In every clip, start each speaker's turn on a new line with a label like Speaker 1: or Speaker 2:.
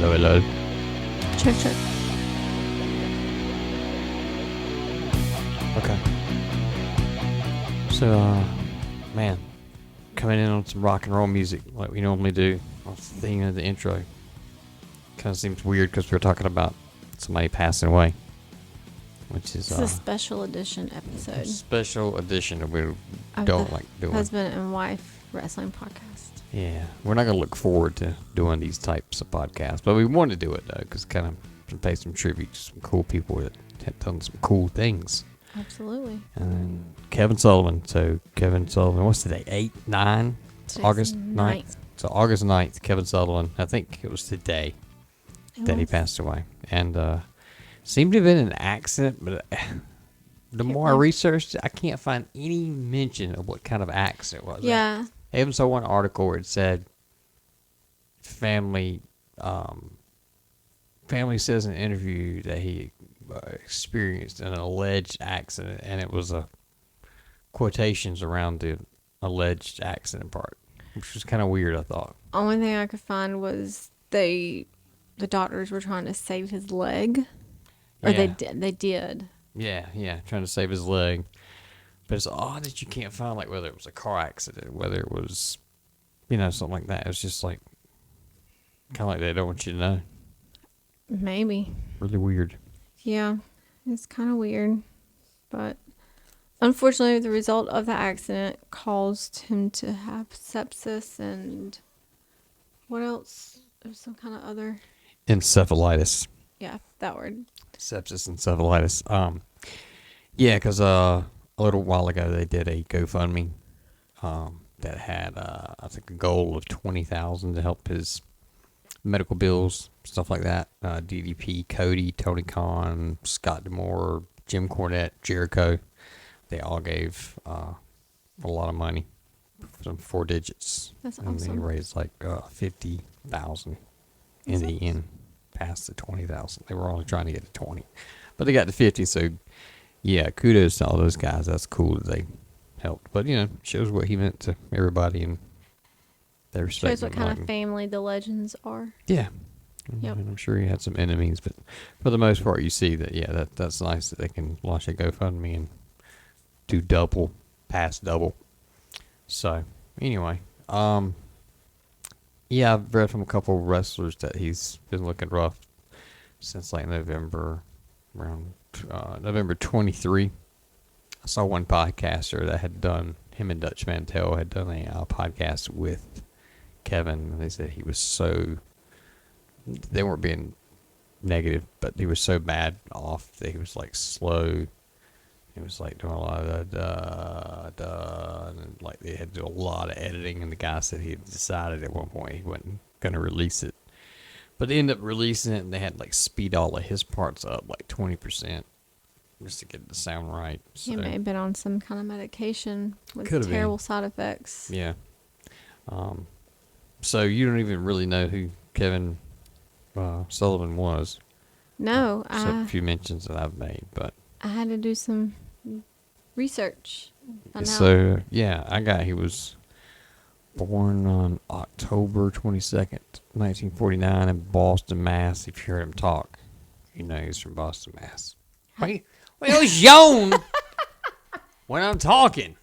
Speaker 1: Hello, hello.
Speaker 2: Check, check.
Speaker 1: Okay. So, man, coming in on some rock and roll music like we normally do off the theme of the intro. Kind of seems weird because we're talking about somebody passing away, which is
Speaker 2: This is a special edition
Speaker 1: a
Speaker 2: episode
Speaker 1: special edition that we
Speaker 2: of
Speaker 1: don't
Speaker 2: the
Speaker 1: like doing.
Speaker 2: Husband and Wife Wrestling Podcast.
Speaker 1: Yeah, we're not going to look forward to doing these types of podcasts, but we want to do it, though, because kind of to pay some tribute to some cool people that have done some cool things.
Speaker 2: Absolutely.
Speaker 1: And then Kevin Sullivan. So, Kevin Sullivan, what's today? 8, 9?
Speaker 2: Today's
Speaker 1: August
Speaker 2: 9th.
Speaker 1: 9th. So, August 9th, Kevin Sullivan, I think it was today that he passed away. And seemed to have been an accident, but the more I researched, I can't find any mention of what kind of accident it was.
Speaker 2: Yeah.
Speaker 1: I even saw one article where it said family says in an interview that he experienced an alleged accident, and it was quotations around the alleged accident part, which was kind of weird, I thought.
Speaker 2: Only thing I could find was the doctors were trying to save his leg. Or
Speaker 1: Yeah.
Speaker 2: they did.
Speaker 1: Yeah, trying to save his leg. But it's odd that you can't find, like, whether it was a car accident, whether it was, something like that. It's just, like, kind of like they don't want you to know.
Speaker 2: Maybe.
Speaker 1: Really weird.
Speaker 2: Yeah. It's kind of weird. But unfortunately, the result of the accident caused him to have sepsis and what else? There's some kind of other.
Speaker 1: Encephalitis.
Speaker 2: Yeah, that word.
Speaker 1: Sepsis encephalitis. Yeah, because a little while ago they did a GoFundMe that had, I think, a goal of $20,000 to help his medical bills, stuff like that. DDP, Cody, Tony Khan, Scott D'Amore, Jim Cornette, Jericho. They all gave a lot of money, some 4 digits.
Speaker 2: That's
Speaker 1: and
Speaker 2: awesome.
Speaker 1: they raised like $50,000 in the end, past the $20,000. They were only trying to get to 20, but they got to 50. So yeah, kudos to all those guys. That's cool that they helped. But shows what he meant to everybody, and they respect
Speaker 2: Shows what
Speaker 1: him.
Speaker 2: kind of family the legends are.
Speaker 1: Yeah.
Speaker 2: Yep.
Speaker 1: And I'm sure he had some enemies, but for the most part, you see that, that's nice that they can launch a GoFundMe and do past double. So, anyway, yeah, I've read from a couple of wrestlers that he's been looking rough since like November, around November 23. I saw one podcaster that had done, him and Dutch Mantel had done a podcast with Kevin, and they said he was so, they weren't being negative, but he was so bad off that he was like slow. He was like doing a lot of and like they had to do a lot of editing, and the guy said he had decided at one point he wasn't going to release it. But they ended up releasing it, and they had like speed all of his parts up like 20% just to get it to sound right. So,
Speaker 2: He may have been on some kind of medication with
Speaker 1: Could have been.
Speaker 2: terrible side effects.
Speaker 1: yeah. So you don't even really know who Kevin Sullivan was.
Speaker 2: No,
Speaker 1: Except a few mentions that I've made, but
Speaker 2: I had to do some research. Find out.
Speaker 1: so yeah, he was born on October 22nd, 1949 in Boston, Mass. If you heard him talk, you know he's from Boston, Mass. Wait, it was yawn when I'm talking.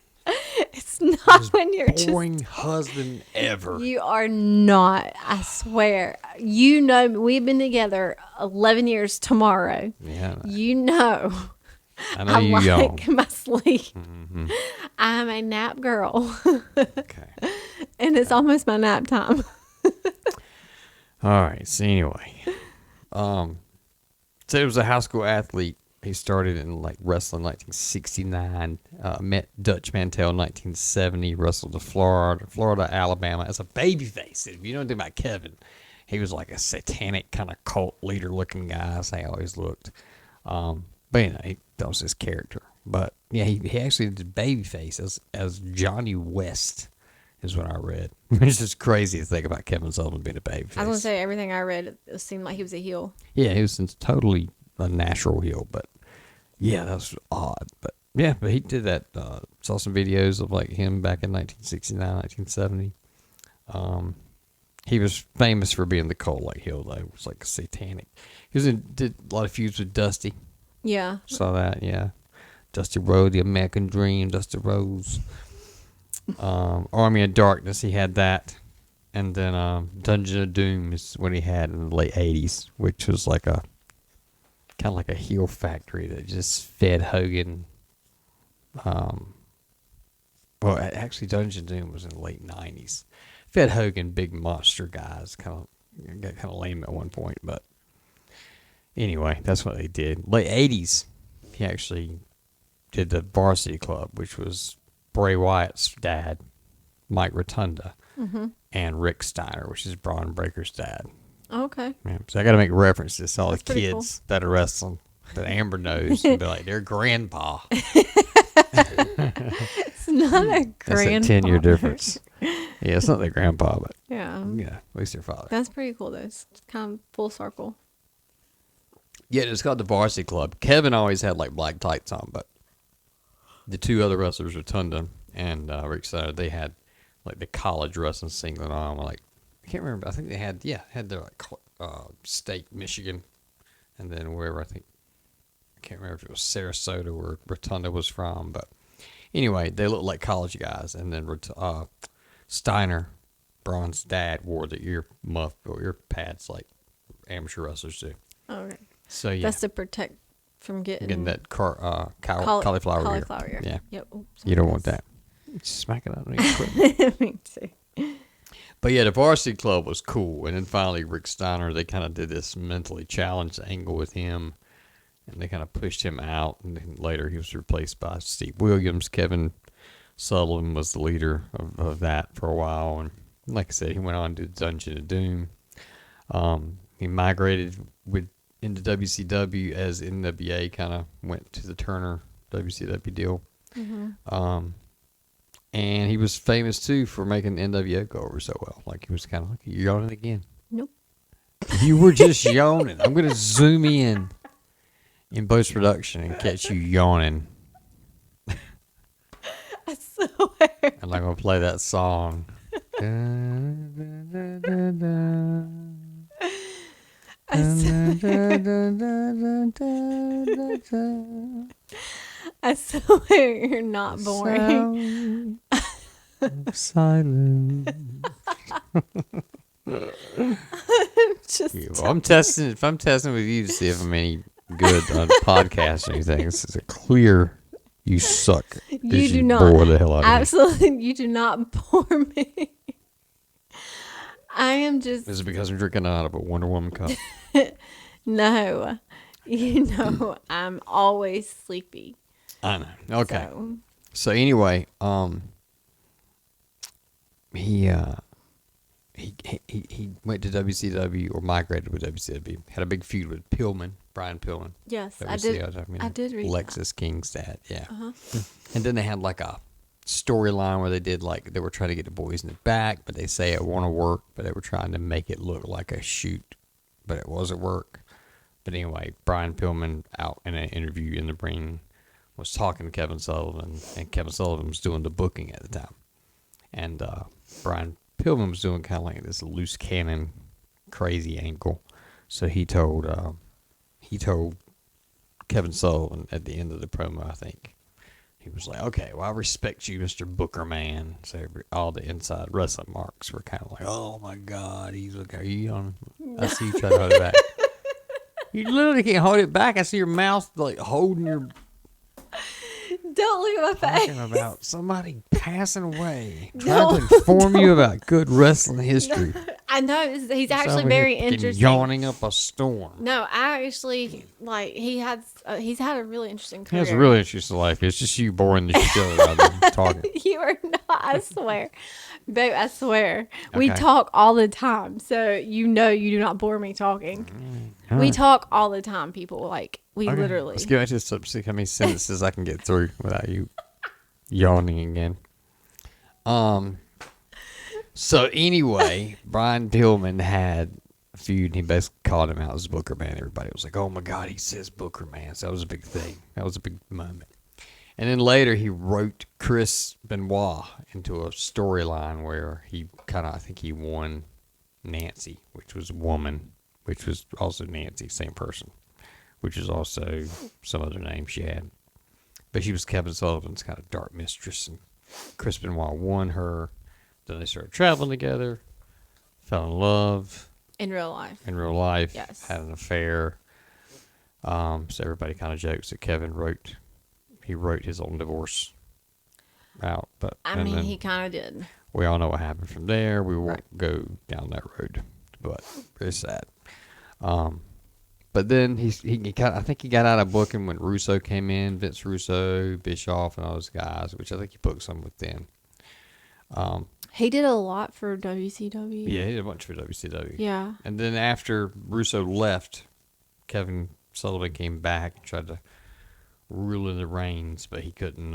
Speaker 2: It's not when you're
Speaker 1: Boring husband ever.
Speaker 2: You are not, I swear. You know, we've been together 11 years tomorrow.
Speaker 1: Yeah,
Speaker 2: You know,
Speaker 1: I know
Speaker 2: I
Speaker 1: you
Speaker 2: like
Speaker 1: yawn.
Speaker 2: my sleep.
Speaker 1: Mm-hmm.
Speaker 2: I'm a nap girl,
Speaker 1: Okay.
Speaker 2: and it's almost my nap time.
Speaker 1: All right. So anyway, so he was a high school athlete. He started in like wrestling in 1969. Met Dutch Mantel in 1970. Wrestled to Florida, Alabama as a babyface. If you know anything about Kevin, he was like a satanic kind of cult leader looking guy. That's how he always looked. But that was his character. But yeah, he actually did babyface as Johnny West, is what I read. It's just crazy to think about Kevin Sullivan being a babyface.
Speaker 2: I was going to say, everything I read, it seemed like he was a heel.
Speaker 1: Yeah, he was totally a natural heel, but yeah, that was odd. But yeah, but he did that. Saw some videos of like him back in 1969, 1970. he was famous for being the Cold Lake Hill, though. It was like satanic. Did a lot of feuds with Dusty.
Speaker 2: Yeah.
Speaker 1: Saw that, yeah. Dusty Rhodes, the American Dream, Dusty Rhodes. Army of Darkness, he had that. And then Dungeon of Doom is what he had in the late 80s, which was like kind of like a heel factory that just fed Hogan. Well, actually, Dungeon of Doom was in the late 90s. Fed Hogan big monster guys. Got kind of lame at one point, but anyway, that's what they did. Late 80s, he actually did the Varsity Club, which was Bray Wyatt's dad, Mike Rotunda, and Rick Steiner, which is Braun Breaker's dad.
Speaker 2: Okay.
Speaker 1: Yeah, so I got to make references to all
Speaker 2: That's
Speaker 1: the
Speaker 2: pretty
Speaker 1: kids that are wrestling that Amber knows and be like, their grandpa.
Speaker 2: It's not a grandpa.
Speaker 1: That's a 10-year difference. Yeah, it's not their grandpa, but
Speaker 2: Yeah.
Speaker 1: yeah, at least their father.
Speaker 2: That's pretty cool, though. It's kind of full circle.
Speaker 1: Yeah, it's called the Varsity Club. Kevin always had like black tights on, but the two other wrestlers, Rotunda and Rick Steiner, they had like the college wrestling singlet on. Like, I can't remember. I think they had their like state, Michigan, and then wherever I can't remember if it was Sarasota where Rotunda was from, but anyway, they looked like college guys. And then Steiner, Braun's dad, wore the ear muff or ear pads like amateur wrestlers do.
Speaker 2: Okay.
Speaker 1: So yeah,
Speaker 2: That's to protect from getting
Speaker 1: that cauliflower ear.
Speaker 2: ear.
Speaker 1: Yeah,
Speaker 2: Yep. Oops,
Speaker 1: you don't want that. Smack it out on your equipment.
Speaker 2: Me too.
Speaker 1: But yeah, the Varsity Club was cool. And then finally, Rick Steiner, they kind of did this mentally challenged angle with him. And they kind of pushed him out. And then later, he was replaced by Steve Williams. Kevin Sullivan was the leader of that for a while. And like I said, he went on to Dungeon of Doom. He migrated into WCW as NWA kind of went to the Turner WCW deal. And he was famous, too, for making NWO go over so well. Like, he was kind of like, you're yawning again.
Speaker 2: Nope.
Speaker 1: You were just yawning. I'm going to zoom in post-production and catch you yawning.
Speaker 2: I swear.
Speaker 1: And I'm going to play that song.
Speaker 2: I swear you're not boring.
Speaker 1: Silence.
Speaker 2: Just
Speaker 1: If I'm testing with you to see if I'm any good on podcasts or anything, this is a clear you suck.
Speaker 2: you do not
Speaker 1: bore the hell out of me.
Speaker 2: absolutely. You do not bore me. I am just
Speaker 1: Is it because I'm drinking out of a Wonder Woman cup?
Speaker 2: no. You know I'm always sleepy.
Speaker 1: I know. Okay.
Speaker 2: So,
Speaker 1: So anyway, he went to WCW or migrated with WCW. Had a big feud with Brian Pillman.
Speaker 2: yes, I
Speaker 1: WCW,
Speaker 2: I did read
Speaker 1: Lexus King's dad. Yeah.
Speaker 2: Uh-huh.
Speaker 1: And then they had like a storyline where they were trying to get the boys in the back, but they say it won't work, but they were trying to make it look like a shoot, but it wasn't work. But anyway, Brian Pillman out in an interview in the ring was talking to Kevin Sullivan, and Kevin Sullivan was doing the booking at the time. And Brian Pillman was doing kind of like this loose cannon, crazy angle. So he told Kevin Sullivan at the end of the promo, I think, he was like, "Okay, well, I respect you, Mr. Booker Man." So all the inside wrestling marks were kind of like, "Oh my God, he's okay." Are you on? I see you try to hold it back. You literally can't hold it back. I see your mouth like holding your.
Speaker 2: Don't look at my face.
Speaker 1: Talking about somebody passing away, trying to inform you about good wrestling history.
Speaker 2: I know he's actually
Speaker 1: Over
Speaker 2: very
Speaker 1: here
Speaker 2: interesting.
Speaker 1: Yawning up a storm.
Speaker 2: No, I actually like he's had a really interesting
Speaker 1: He
Speaker 2: career.
Speaker 1: has a really interesting life. It's just you boring the show out of him talking.
Speaker 2: You are not. I swear, babe. I swear. We
Speaker 1: Okay.
Speaker 2: talk all the time, so you know you do not bore me talking.
Speaker 1: All
Speaker 2: We
Speaker 1: right.
Speaker 2: talk all the time, people. Like we
Speaker 1: Okay,
Speaker 2: literally.
Speaker 1: Let's get back to the subject. See how many sentences I can get through without you yawning again. So anyway, Brian Pillman had a feud, and he basically called him out as Booker Man. Everybody was like, "Oh my God, he says Booker Man." So that was a big thing. That was a big moment. And then later, he wrote Chris Benoit into a storyline where he I think he won Nancy, which was a woman, which was also Nancy, same person, which is also some other name she had. But she was Kevin Sullivan's kind of dark mistress, and Chris Benoit won her. Then they started traveling together, fell in love
Speaker 2: In real life.
Speaker 1: in real life,
Speaker 2: Yes.
Speaker 1: had an affair. So everybody kind of jokes that Kevin wrote his own divorce out. But
Speaker 2: I
Speaker 1: and
Speaker 2: mean,
Speaker 1: then
Speaker 2: he kind of did.
Speaker 1: we all know what happened from there. We won't
Speaker 2: Right.
Speaker 1: go down that road, but very sad. But then I think he got out of booking when Russo came in, Vince Russo, Bischoff, and all those guys, which I think he booked some with them.
Speaker 2: He did a lot for WCW.
Speaker 1: Yeah, he did a bunch for WCW.
Speaker 2: Yeah.
Speaker 1: And then after Russo left, Kevin Sullivan came back and tried to rule in the reins, but he couldn't.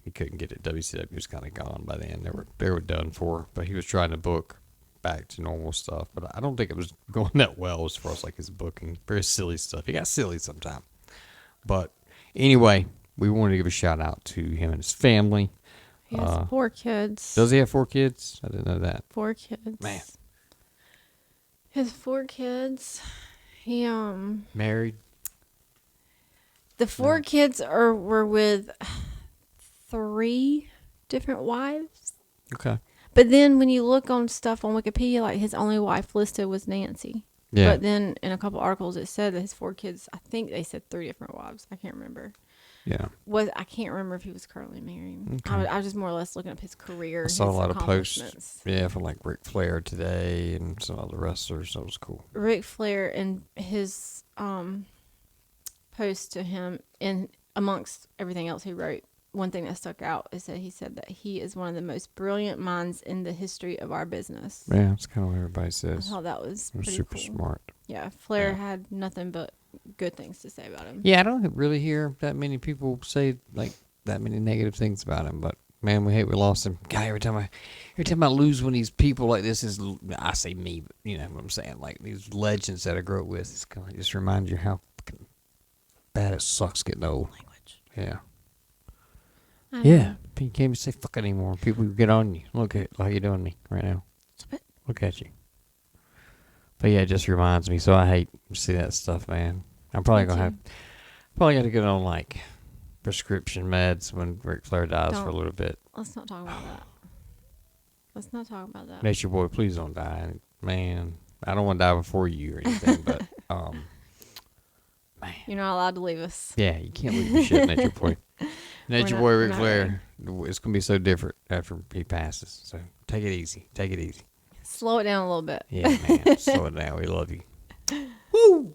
Speaker 1: He couldn't get it. WCW was kind of gone by then. They were done for. But he was trying to book back to normal stuff. But I don't think it was going that well as far as like his booking. Very silly stuff. He got silly sometime. But anyway, we wanted to give a shout out to him and his family.
Speaker 2: He has 4 kids.
Speaker 1: Does he have 4 kids? I didn't know that.
Speaker 2: 4 kids.
Speaker 1: Man.
Speaker 2: He has 4 kids. He
Speaker 1: Married?
Speaker 2: the 4 kids were with 3 different wives.
Speaker 1: Okay.
Speaker 2: But then when you look on stuff on Wikipedia, like his only wife listed was Nancy.
Speaker 1: Yeah.
Speaker 2: But then in a couple articles it said that his 4 kids, I think they said 3 different wives. I can't remember.
Speaker 1: Yeah.
Speaker 2: I can't remember if he was currently married.
Speaker 1: Okay.
Speaker 2: I was just more or less looking up his career.
Speaker 1: I saw a
Speaker 2: his
Speaker 1: lot of posts.
Speaker 2: accomplishments.
Speaker 1: Yeah, from like Ric Flair today and some other wrestlers. That was cool.
Speaker 2: Ric Flair and his post to him, and amongst everything else he wrote, one thing that stuck out is that he said that he is one of the most brilliant minds in the history of our business.
Speaker 1: Yeah, that's kind of what everybody
Speaker 2: I
Speaker 1: says.
Speaker 2: thought that was
Speaker 1: They're
Speaker 2: pretty
Speaker 1: super
Speaker 2: cool.
Speaker 1: smart.
Speaker 2: Yeah, Flair
Speaker 1: Yeah.
Speaker 2: had nothing but good things to say about him.
Speaker 1: Yeah, I don't really hear that many people say like that many negative things about him. But man, we lost him. God, every time I lose one of these people like this, I say me, but you know what I'm saying? Like these legends that I grew up with, it's kind of just reminds you how fucking bad it sucks getting old.
Speaker 2: Language.
Speaker 1: Yeah.
Speaker 2: I know.
Speaker 1: Yeah. You can't even say fuck anymore. People get on you. Look at how you doing me right now.
Speaker 2: Stop it.
Speaker 1: Look at you. But yeah, it just reminds me. So I hate to see that stuff, man. I'm probably
Speaker 2: Me
Speaker 1: gonna
Speaker 2: too.
Speaker 1: probably got to get on like prescription meds when Ric Flair dies for a
Speaker 2: Don't.
Speaker 1: little bit.
Speaker 2: Let's not talk about that. Let's not talk about that.
Speaker 1: Nature Boy, please don't die, man. I don't want to die before you or anything, but man,
Speaker 2: You're not allowed to leave us.
Speaker 1: yeah, you can't leave the shit, Nature Boy. Nature
Speaker 2: not-
Speaker 1: Boy,
Speaker 2: we're
Speaker 1: Ric
Speaker 2: not
Speaker 1: Flair. It's gonna be so different after he passes. So take it easy. Take it easy.
Speaker 2: Slow it down a little bit.
Speaker 1: Yeah, man. Slow it down. We love you. Woo!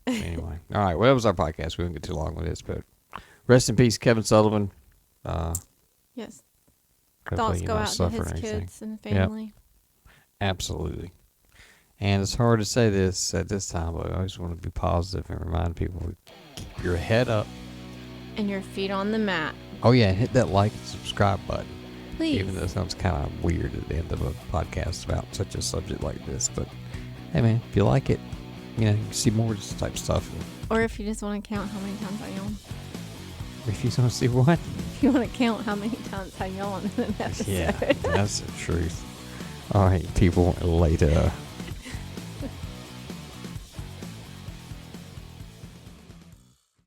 Speaker 1: Anyway. All right. Well, that was our podcast. We won't get too long with this, but rest in peace, Kevin Sullivan.
Speaker 2: Yes.
Speaker 1: Hopefully
Speaker 2: Thoughts
Speaker 1: you're
Speaker 2: go
Speaker 1: not
Speaker 2: out to
Speaker 1: suffering
Speaker 2: his
Speaker 1: anything.
Speaker 2: kids and family.
Speaker 1: Absolutely. And it's hard to say this at this time, but I always want to be positive and remind people to keep your head up.
Speaker 2: And your feet on the mat.
Speaker 1: Oh, yeah. And hit that like and subscribe button.
Speaker 2: Please.
Speaker 1: Even though it sounds kind of weird at the end of a podcast about such a subject like this. But, hey, man, if you like it, you know, you can see more of this type of stuff.
Speaker 2: Or if you just want to count how many times I yawn.
Speaker 1: If you want to see what?
Speaker 2: If you want to count how many times I yawn in an episode.
Speaker 1: Yeah, that's the truth. All right, people, later.